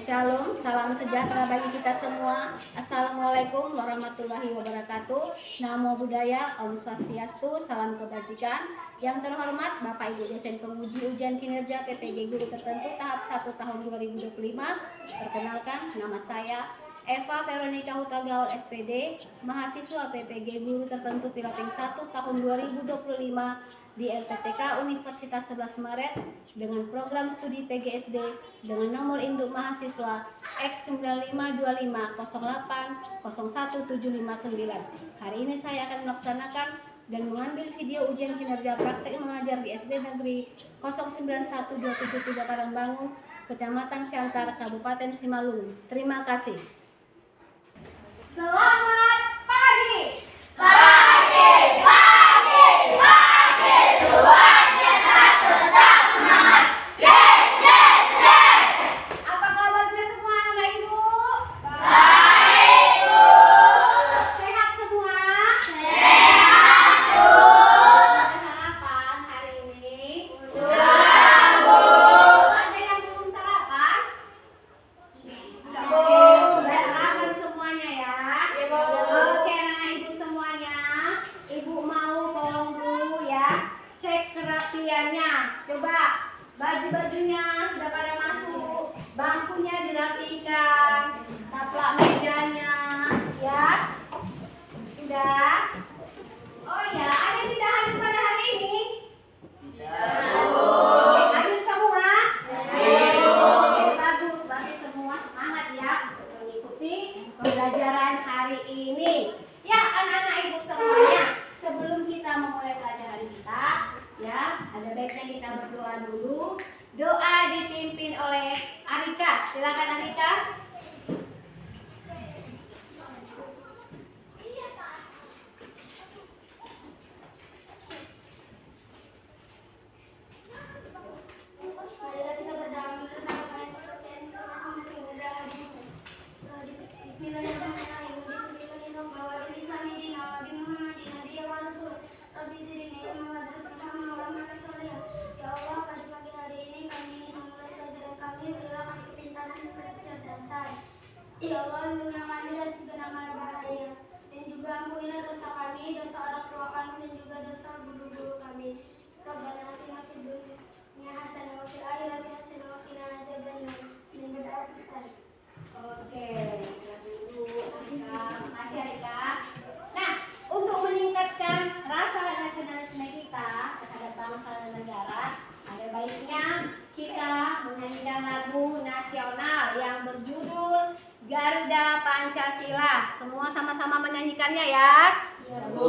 Shalom, salam sejahtera bagi kita semua. Assalamualaikum warahmatullahi wabarakatuh. Namo Buddhaya, Om Swastiastu, salam kebajikan. Yang terhormat Bapak Ibu dosen penguji ujian kinerja PPG Guru Tertentu tahap 1 tahun 2025. Perkenalkan, nama saya Eva Veronica Hutagaul SPD, mahasiswa PPG Guru Tertentu Piloting 1 tahun 2025 di LPTK Universitas 11 Maret dengan program studi PGSD dengan nomor induk mahasiswa X9525080179. Hari ini saya akan melaksanakan dan mengambil video ujian kinerja praktek mengajar di SD Negeri 091273 Karangbangun, Kecamatan Siantar, Kabupaten Simalungun. Terima kasih. Selamat pagi. Pagi, pagi, pagi, keluarga satu tetap semangat. Yes, yes, yes. Apa kabarnya semua anak ibu? Baik, Bu. Sehat semua? Sehat, Bu. Sudah sarapan hari ini? Sudah, Bu. Ada yang belum sarapan? Enggak, Bu. Sudah sarapan semuanya ya? Iya, Bu. Oke anak ibu semuanya, ibu mau tolong dulu ya cek kerapiannya. Coba baju-bajunya sudah pada masuk, bangkunya dirapikan, taplak mejanya ya sudah. Oh ya, ada yang tidak hadir pada hari ini? Hadir semua? Oke, bagus. Berarti semua semangat ya untuk mengikuti pembelajaran hari ini. Ya, anak-anak ibu semuanya, sebelum kita memulai pelajaran kita, ya, ada baiknya kita berdoa dulu. Doa dipimpin oleh Arika. Silakan Arika. Marilah kita berdoa menentang kepercayaan masing-masing negara. Bismillahirrahmanirrahim. Bismillahirrahmanirrahim. Bahwa ini Islam dina wa bi Muhammadin nabiyya wa rasul. Rabbi zidni ilman warzuqni ilman wa amalan sholihan. Ya Allah, pada pagi hari ini kami ingin memulai pelajaran kami. Berilah kami kepintaran dan kecerdasan. Ya Allah, lindungilah kami dari segala mara bahaya. Dan juga ampunilah dosa kami, dosa orang tua kami, dan juga dosa guru-guru kami. Rabbana atina fid dunya hasanah wa fil akhirati hasanah wa qina adzabannar. Dan berdoa selesai. Oke, siap dulu Arika. Makasih Arika. Nah, untuk meningkatkan rasa nasionalisme kita terhadap bangsa dan negara, ada baiknya kita menyanyikan lagu nasional yang berjudul Garuda Pancasila. Semua sama-sama menyanyikannya ya. Ya, Bu.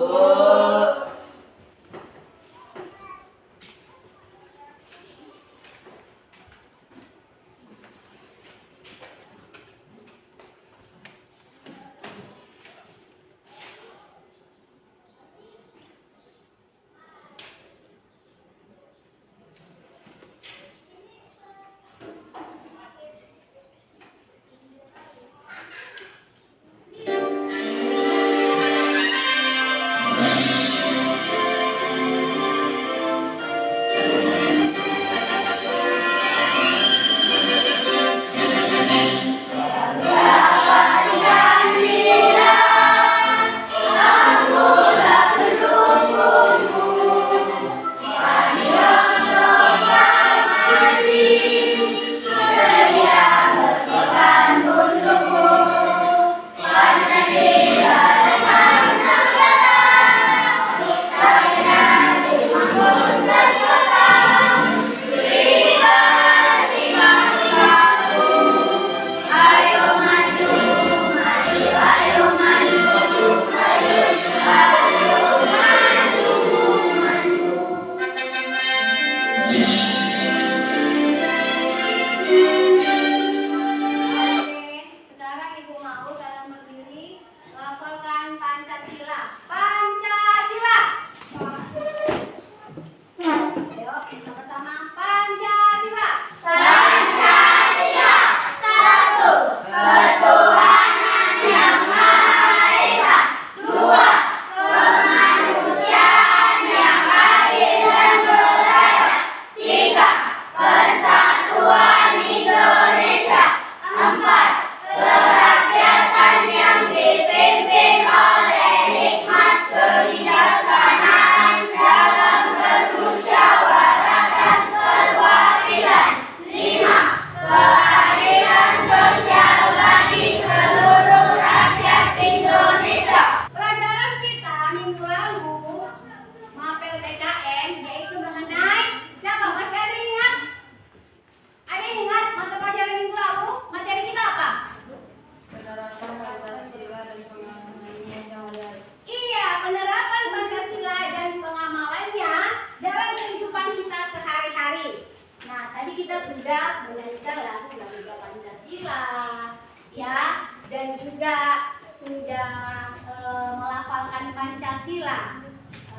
menegakkan Pancasila.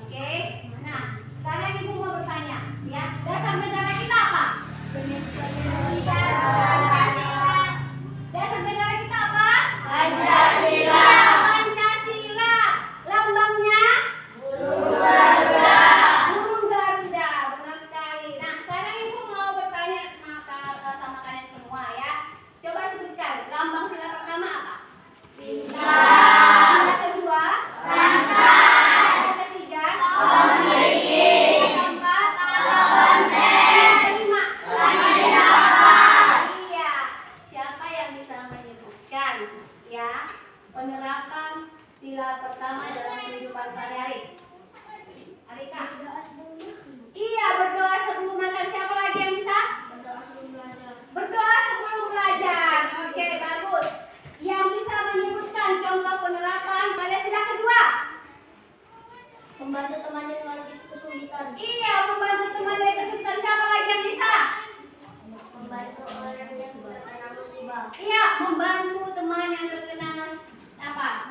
Oke. Nah, sekarang Ibu mau bertanya, ya. Dasar negara kita apa? Dasar negara kita apa? Pancasila. Pancasila. Lambangnya? Burung Garuda. Benar sekali. Nah, sekarang Ibu mau bertanya sama kalian semua, ya. Coba sebutkan lambang sila pertama apa? Sila kedua? Sila ketiga? Sila keempat? Sila kelima? Iya. Siapa yang bisa menyebutkan, ya, penerapan sila pertama dalam kehidupan sehari-hari? Arika? Iya, berdoa sebelum makan. Siapa lagi yang bisa? Berdoa sebelum belajar. Oke, bagus. Yang bisa menyebutkan contoh penerapan pada sila kedua? Membantu temannya lagi kesulitan. Iya, membantu teman dari kesulitan. Siapa lagi yang bisa? Membantu orang yang terkena musibah. Iya, membantu teman yang terkena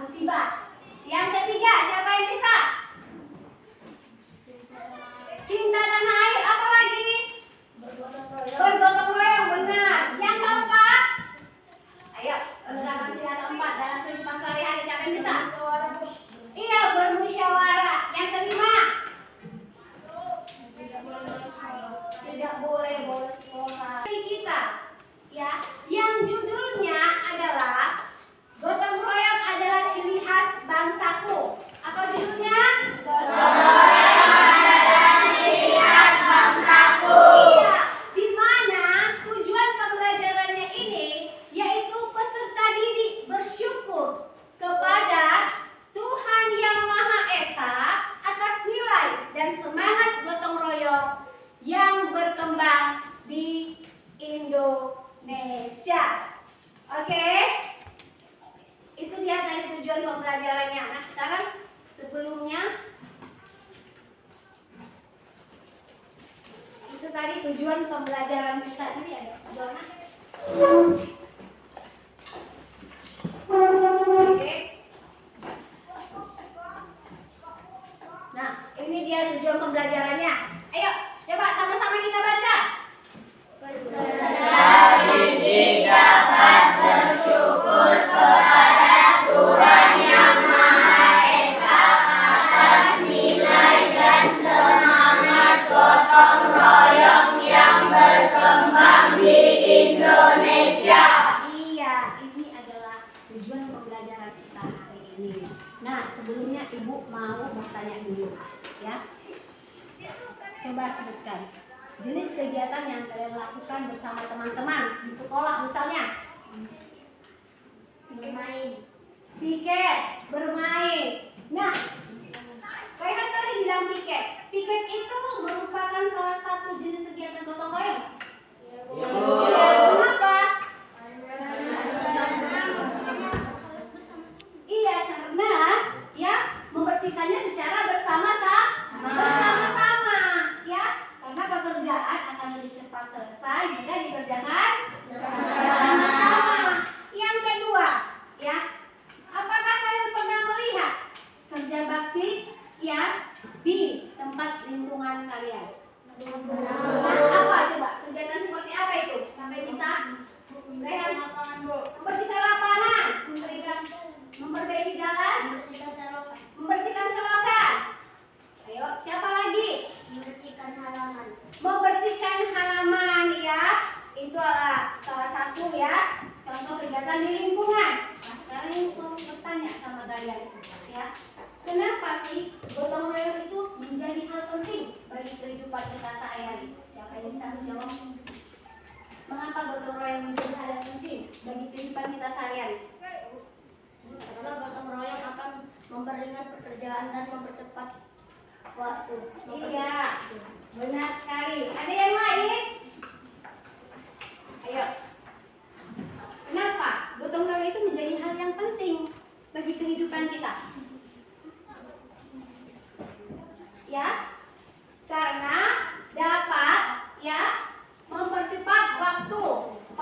musibah. Yang ketiga, siapa yang bisa? Cinta tanah air. Apa lagi? Bergotong royong. Benar. Yang keempat? Ayo, penerapan sila keempat dalam kehidupan sehari-hari. Siapa yang bisa? Iya, bermusyawarah. Yang kelima? Tidak boleh bolos sekolah. Kita, ya, yang judulnya adalah gotong royong adalah ciri khas bangsaku. Apa judulnya? Iya, di mana tujuan pembelajarannya ini yaitu peserta didik bersyukur kepada Tuhan Yang Maha Esa atas nilai dan semangat gotong royong yang berkembang di Indonesia. Oke? Itu dia tadi tujuan pembelajarannya. Nah, sekarang sebelumnya itu tadi tujuan pembelajaran kita. Ini ada sebelah. Oke. Nah, ini dia tujuan pembelajarannya. Ayo, coba sama-sama kita baca. Iya, ini adalah tujuan pembelajaran kita hari ini. Nah, sebelumnya Ibu mau bertanya dulu, ya. Coba sebutkan jenis kegiatan yang kalian lakukan bersama teman-teman di sekolah, misalnya Bermain. piket, bermain. Nah, Rehan tadi bilang piket. Piket itu merupakan salah satu jenis kegiatan gotong royong. Kenapa? Iya, karena ya membersihkannya secara bersama-sama, ya. Karena pekerjaan akan lebih cepat selesai jika dikerjakan bersama-sama. Yang kedua, ya, apakah kalian pernah melihat kerja bakti, ya, di tempat lingkungan kalian? Nah, apa coba kegiatan seperti apa itu? Sampai bisa Rehan, membersihkan lapangan, memperbaiki jalan, membersihkan selokan. Ayo, siapa lagi? Membersihkan halaman. Membersihkan halaman, ya. Itu adalah salah satu, ya, contoh kegiatan di lingkungan. Nah, sekarang ini mau bertanya sama kalian, ya. Kenapa sih gotong royong itu menjadi hal penting bagi kehidupan kita sehari-hari? Siapa yang bisa menjawab? Mengapa gotong royong menjadi hal yang penting bagi kehidupan kita sehari-hari? Karena gotong royong akan memperingan pekerjaan dan mempercepat waktu. Iya, benar sekali. Ada yang lain? Ayo. Kenapa gotong royong itu menjadi hal yang penting bagi kehidupan kita? Ya, karena dapat, ya, mempercepat waktu.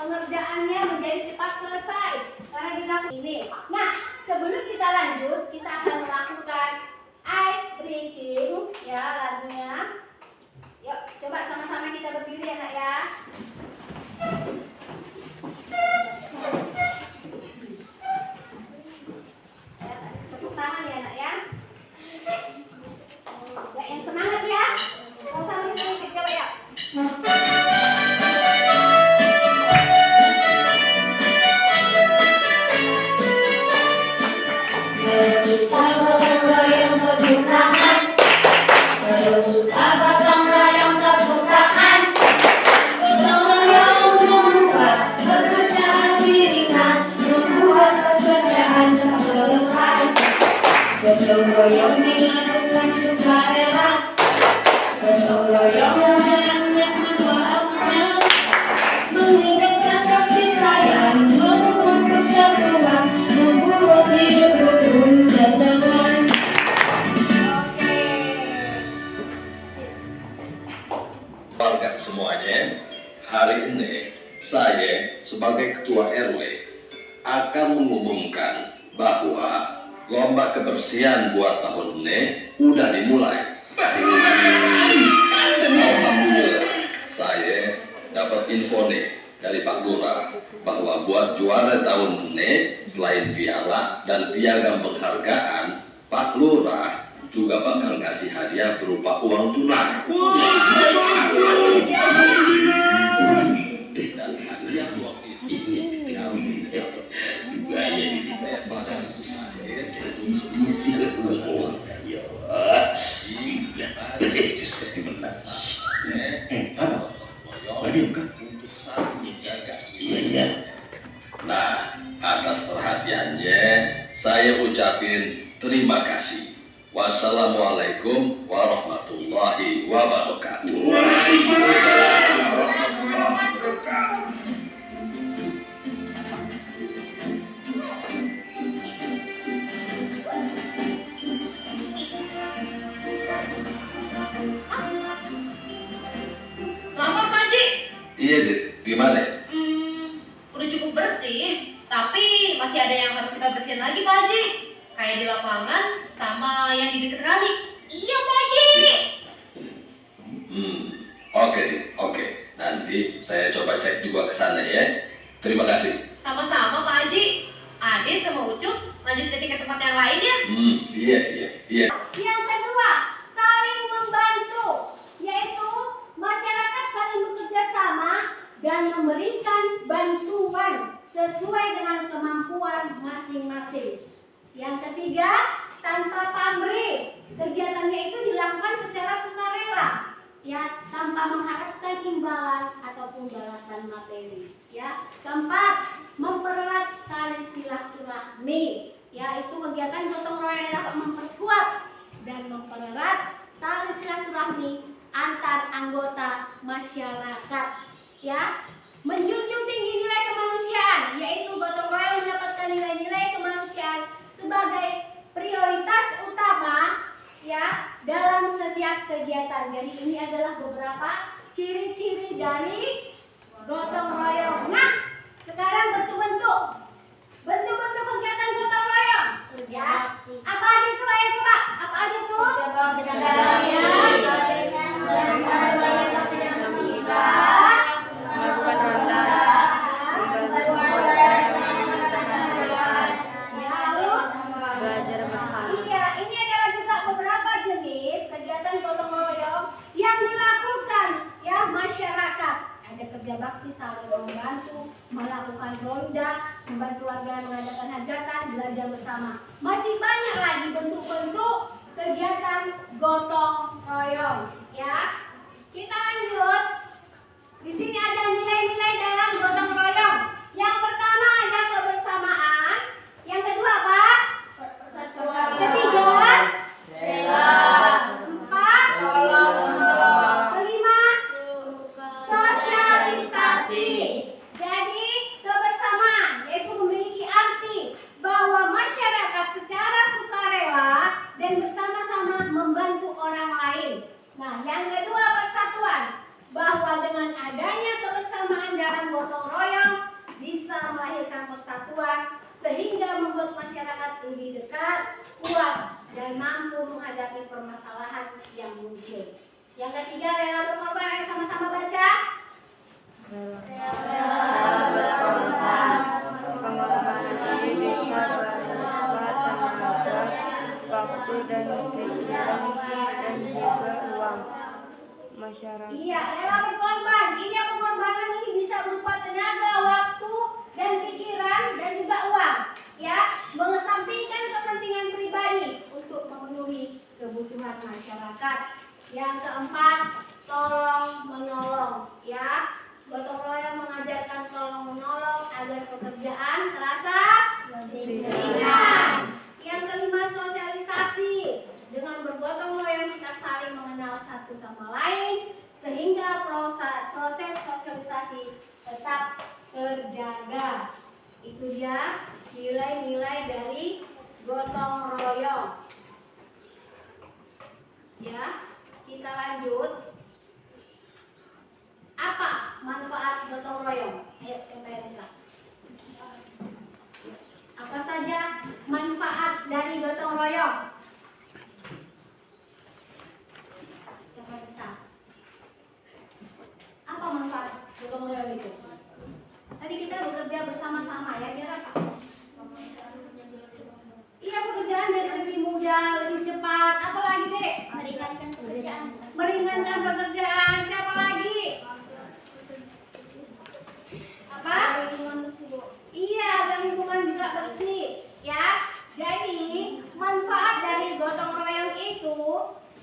pengerjaannya menjadi cepat selesai karena dilakukan ini. Nah, sebelum kita lanjut, kita akan melakukan ice breaking ya lagunya. Yuk, coba sama-sama kita berdiri ya nak ya. Ya, kasih tepuk tangan ya nak ya. Ya, yang semangat ya. Gak usah mikir, coba ya. Kita gotong royong tepuk tangan. Kita gotong royong tepuk tangan. Gotong royong membuat pekerjaan ringan, membuat pekerjaan selesai. Gotong royong dilakukan sukarela. Gotong royong mengangkat manfaatnya, meningkatkan kasih sayang, membuat persatuan, membuat hidup rukun dan damai. Warga semuanya, hari ini saya sebagai ketua RW akan mengumumkan bahwa lomba kebersihan buat tahun ini udah dimulai. Alhamdulillah, saya dapat info nih dari Pak Lurah bahwa buat juara tahun ini selain piala dan piagam penghargaan, Pak Lurah juga bakal kasih hadiah berupa uang tunai. Dan hadiah uang itu gaya ini pada saya isi uang. Ya, pasti menang. Apa? Bagi bukan? Untuk saling menjaga. Iya. Nah, atas perhatiannya saya ucapin terima kasih. Wassalamualaikum warahmatullahi wabarakatuh. Waalaikumsalam warahmatullahi wabarakatuh. Lama Pak Haji? Iya, Dit. Gimana? Udah cukup bersih, tapi masih ada yang harus kita bersihin lagi Pak Haji. Kayak di lapangan sama yang di dekat kali. Iya Pak Haji. Oke, Dit. Oke. Nanti saya coba cek juga ke sana ya. Terima kasih. Sama-sama Pak Haji. Adit sama Ucup lanjut ke tempat yang lain ya. Iya. Yang kedua, saling membantu, yaitu masyarakat saling bekerja sama dan memberikan bantuan sesuai dengan kemampuan masing-masing. Yang ketiga, tanpa pamrih, kegiatannya itu dilakukan secara sukarela, ya, tanpa mengharapkan imbalan ataupun balasan materi. Ya, keempat, mempererat tali silaturahmi, yaitu kegiatan gotong royong dapat memperkuat dan mempererat tali silaturahmi antar anggota masyarakat. Ya, menjunjung tinggi nilai kemanusiaan, yaitu gotong royong mendapatkan nilai-nilai kemanusiaan sebagai prioritas utama ya dalam setiap kegiatan. Jadi ini adalah beberapa ciri-ciri dari gotong royong. Nah, sekarang bentuk-bentuk kegiatan gotong royong. Ya, apa aja tuh? Ayo coba. Apa aja tuh? Iya, ini adalah juga beberapa jenis kegiatan gotong royong yang dilakukan ya masyarakat. Ada kerja bakti, saling membantu, melakukan ronda, membantu warga mengadakan hajatan, belajar bersama. Masih banyak lagi bentuk-bentuk kegiatan gotong royong. Ya, kita lanjut. Di sini ada nilai-nilai dalam gotong royong. Yang pertama ada kebersamaan. Yang kedua apa? Ketiga, rela. Empat, kelima, sosialisasi. Jadi kebersamaan yaitu memiliki arti bahwa masyarakat secara sukarela dan bersama-sama membantu orang lain. Nah, yang kedua persatuan, bahwa dengan adanya kebersamaan dalam gotong royong masyarakat lebih dekat, kuat, dan mampu menghadapi permasalahan yang muncul. Yang ketiga, rela berkorban. Ayo sama-sama baca. Waktu dan pikiran dan juga uang masyarakat. Iya, rela berkorban. Ini pengorbanan ini bisa berupa tenaga, waktu, dan pikiran dan juga uang. Ya, mengesampingkan kepentingan pribadi untuk memenuhi kebutuhan masyarakat. Yang keempat, tolong menolong. Ya, gotong royong mengajarkan tolong menolong agar pekerjaan terasa lebih ringan. Yang kelima, sosialisasi. Dengan bergotong royong kita saling mengenal satu sama lain sehingga proses sosialisasi tetap terjaga. Itu dia nilai-nilai dari gotong royong. Ya, kita lanjut. Apa manfaat gotong royong? Ayo, siapa yang bisa? Apa saja manfaat dari gotong royong? Siapa bisa? Apa manfaat gotong royong itu? Tadi kita bekerja bersama-sama ya, biar apa? Iya, pekerjaan jadi lebih mudah, lebih cepat. Apa lagi, Dek? Meringankan pekerjaan. Meringankan pekerjaan. Siapa lagi? Apa? Lingkungan bersih, Bu. Iya, agar lingkungan juga bersih. Ya, jadi manfaat dari gotong royong itu,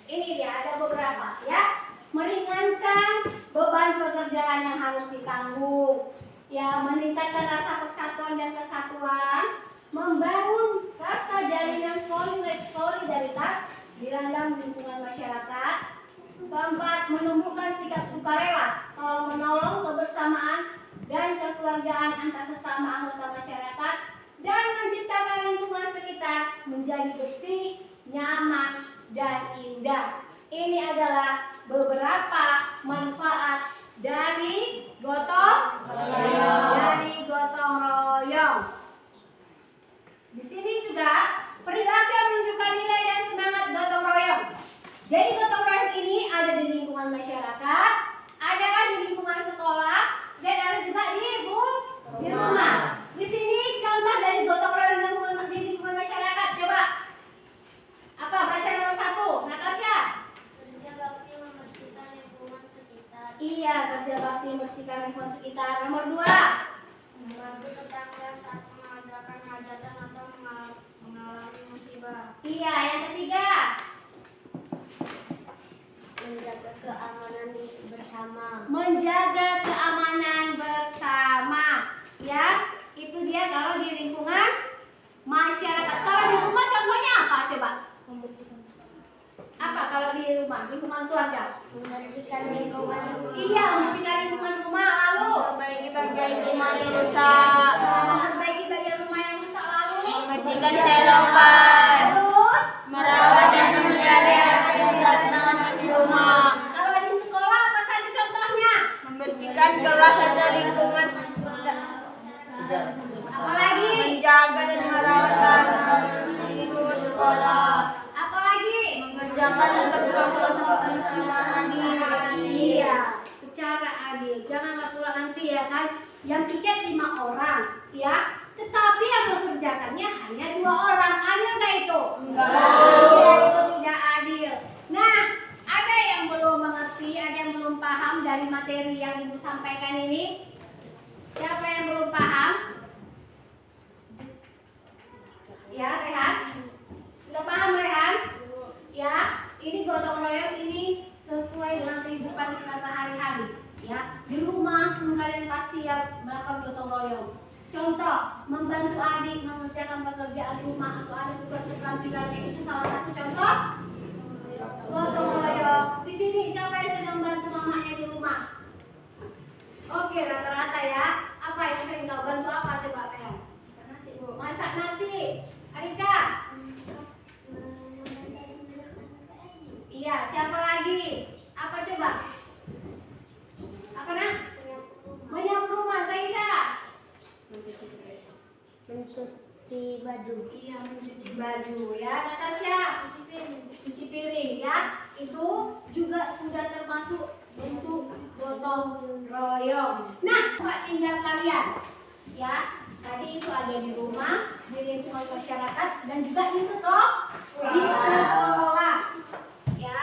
ini dia ada beberapa. Ya, meringankan beban pekerjaan yang harus ditanggung. Ya, meningkatkan rasa persatuan dan kesatuan, membangun rasa jalinan solidaritas di ragam lingkungan masyarakat. Keempat, menumbuhkan sikap sukarela, tolong menolong, kebersamaan, dan kekeluargaan antar sesama anggota masyarakat, dan menciptakan lingkungan sekitar menjadi bersih, nyaman, dan indah. Ini adalah beberapa manfaat dari gotong royong. Di sini juga perilaku yang menunjukkan nilai dan semangat gotong royong. Jadi gotong royong ini ada di lingkungan masyarakat, ada di lingkungan sekolah, dan ada juga di rumah. Di sini contoh dari gotong royong di lingkungan masyarakat. Coba. Apa? Baca nomor 1, Natasha. Kerja bakti membersihkan lingkungan sekitar. Iya, kerja bakti membersihkan lingkungan sekitar. Nomor 2. Membantu tetangga saat mengadakan hajatan atau mengalami musibah. Iya, yang ketiga. Menjaga keamanan bersama. Menjaga keamanan bersama. Ya, itu dia kalau di lingkungan masyarakat. Kalau di rumah contohnya apa coba? Apa kalau di rumah, lingkungan keluarga? Membersihkan lingkungan. Iya, membersihkan lingkungan rumah, lalu Memperbaiki bagian rumah yang rusak. memperbaiki bagian rumah yang rusak, lalu Membersihkan selokan. terus Merawat dan memelihara tanaman di rumah. kalau di sekolah apa saja contohnya? Membersihkan kelas atau lingkungan. Apalagi? Menjaga dan merawat lingkungan sekolah. Apalagi? Mengerjakan tugas kelompok secara adil. Iya, secara adil. Janganlah pula nanti ya kan, yang piket 5 orang, ya. Tetapi yang mengerjakannya hanya 2 orang. Adil nggak itu? Enggak. Itu tidak adil. Nah, ada yang belum mengerti, ada yang belum paham dari materi yang Ibu sampaikan ini? Siapa yang belum paham? Ya, Rehan? Sudah paham, Rehan? Ya, ini gotong royong ini sesuai dengan kehidupan kita sehari-hari. Ya, di rumah kalian pasti ya melakukan gotong royong. Contoh, membantu adik mengerjakan pekerjaan rumah atau ada tugas keterampilannya, itu salah satu contoh gotong royong. Di sini siapa yang sedang membantu mamanya di rumah? Oke, rata-rata ya. Apa yang sering kau bantu apa coba Rehan? Masak nasi. Arika? Iya, siapa lagi? Apa coba? Apa nak? Menyapu rumah, Saida. Cuci baju. Iya, mencuci baju ya, Natasha. Cuci piring ya. Itu juga sudah termasuk bentuk gotong royong. Nah, tempat tinggal kalian ya. Tadi itu ada di rumah, di lingkungan masyarakat, dan juga di sekolah. Di sekolah ya.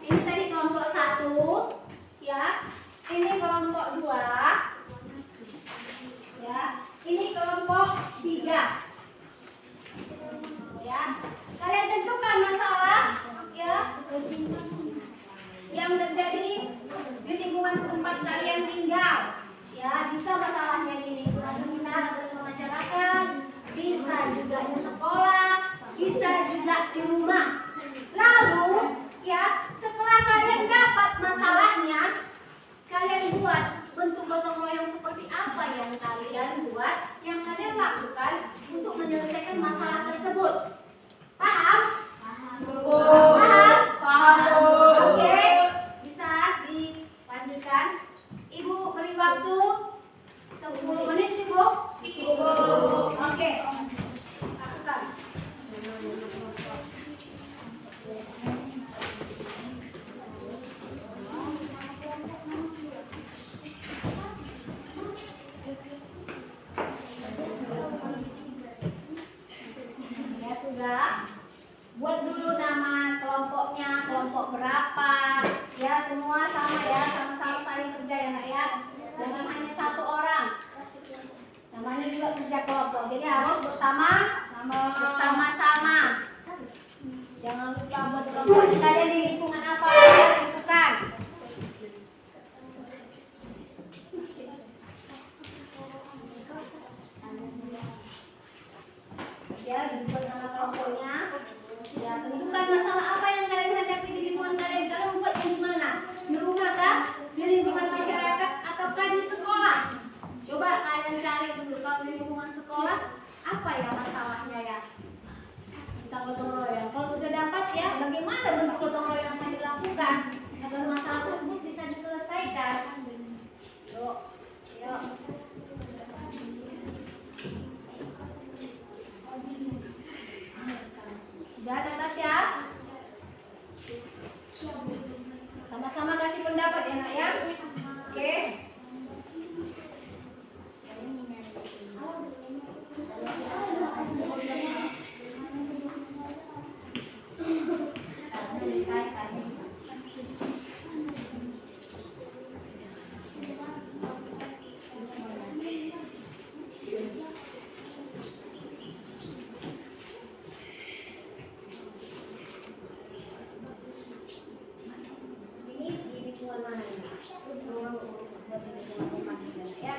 Ini tadi kelompok 1 ya. Ini kelompok 2 ya. Ini kelompok 3 ya. Kalian tentukan masalah ya yang terjadi di lingkungan tempat kalian tinggal ya. Bisa masalahnya di lingkungan sekitar atau lingkungan masyarakat, bisa juga di sekolah, bisa juga di rumah. Lalu ya, setelah kalian dapat masalahnya, kalian buat bentuk gotong royong seperti apa yang kalian buat, yang kalian lakukan untuk menyelesaikan masalah tersebut. Paham? Paham? Paham. Oke, bisa dilanjutkan. Ibu beri waktu 10 menit cukup? Cukup. Oke. Lakukan. Ya sudah. Buat dulu nama kelompoknya, kelompok berapa. Ya, semua sama ya, sama-sama saling kerja ya, Nak ya. Jangan hanya satu orang. Namanya juga kerja kelompok. Jadi harus bersama-sama. Jangan lupa buat kelompok kalian di lingkungan apa kalian tentukan. Ya, dibuat nama kelompoknya. Ya, tentukan masalah apa yang kalian hadapi di lingkungan kalian. Kalian membuat yang di mana? Di rumah kah? Di lingkungan masyarakat ataukah di sekolah? Coba kalian cari dulu kalau di lingkungan sekolah apa ya masalahnya ya? Tentang gotong royong. Kalau sudah dapat ya, bagaimana bentuk gotong royong yang dilakukan agar masalah tersebut bisa diselesaikan? Yuk, yuk. Sudah, Natasha? Sama-sama kasih pendapat ya, Nak ya. Oke. Ini di lingkungan mana ini? Ya.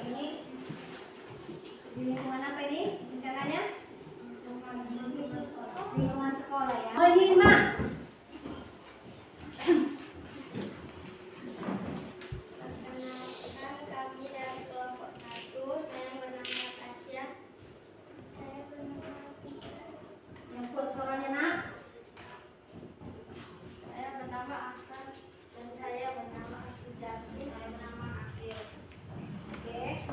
Ini di lingkungan apa ini? Rencananya? Lingkungan sekolah ya. Menyimak. Perkenalkan, kami dari kelompok 1. Saya bernama Tasya. Saya bernama Tika. Yang kuat suaranya, Nak. Saya bernama Ahsan. Dan saya bernama Jati. Saya bernama Akhil. Oke.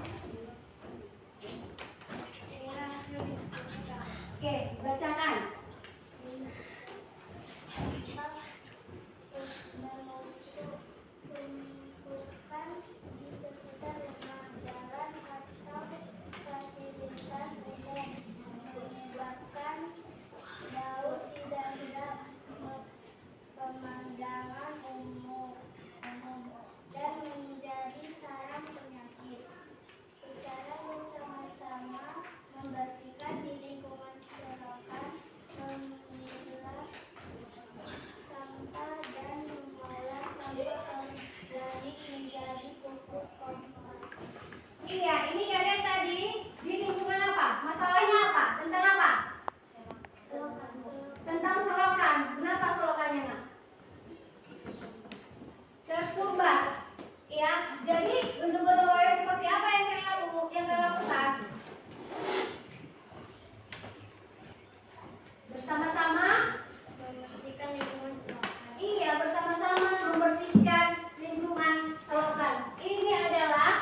Inilah hasil diskusi kami. Oke, bacakan. Tumpukan di sekitar rumah, jalan atau fasilitas umum menyebabkan laut tidak sedap, pemandangan umum dan menjadi sarang penyakit. Secara bersama-sama membersihkan di lingkungan selokan, memilah sampah dan mengolah sampah organik menjadi pupuk kompos. Iya, ini kalian tadi di lingkungan apa? Masalahnya apa? Tentang apa? Tentang selokan. Kenapa selokannya, Nak? Tersumbat. Ya, jadi bentuk gotong royong seperti apa yang kalian lakukan? Bersama-sama. Membersihkan lingkungan selokan. Iya, bersama-sama membersihkan lingkungan selokan. Ini adalah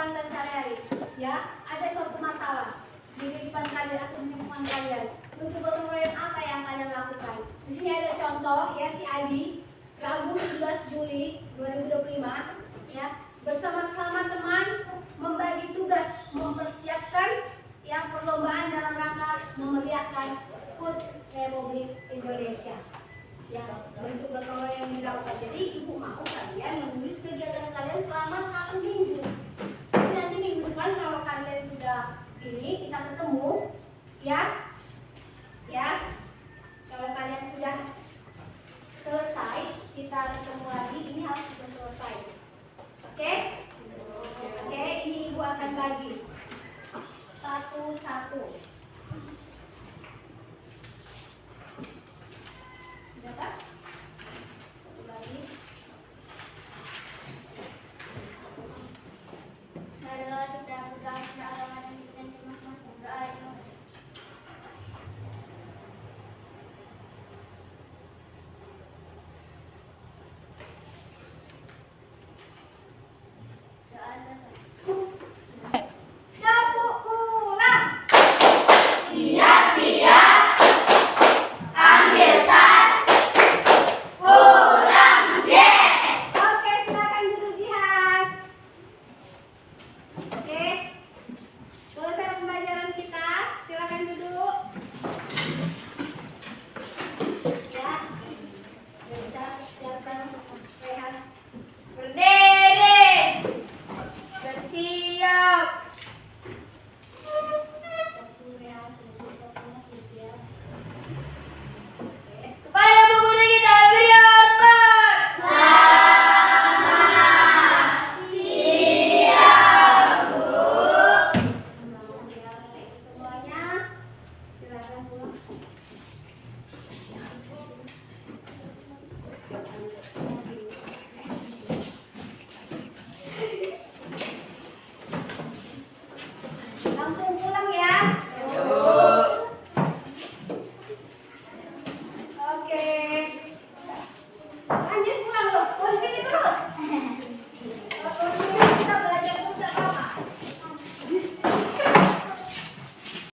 kehidupan dan sehari-hari. Ya, ada suatu masalah di kehidupan kalian atau di lingkungan kalian. Untuk gotong royong apa yang kalian lakukan? Di sini ada contoh ya, si Adi Rabu 17 Juli 2025 ya, bersama teman membagi tugas mempersiapkan yang perlombaan dalam rangka memeriahkan HUT Republik Indonesia. Ya, bentuk gotong royong yang dilakukan. Jadi ibu mau kalian menulis kegiatan kalian selama 1 minggu. Jadi nanti minggu depan kalau kalian sudah ini kita ketemu ya,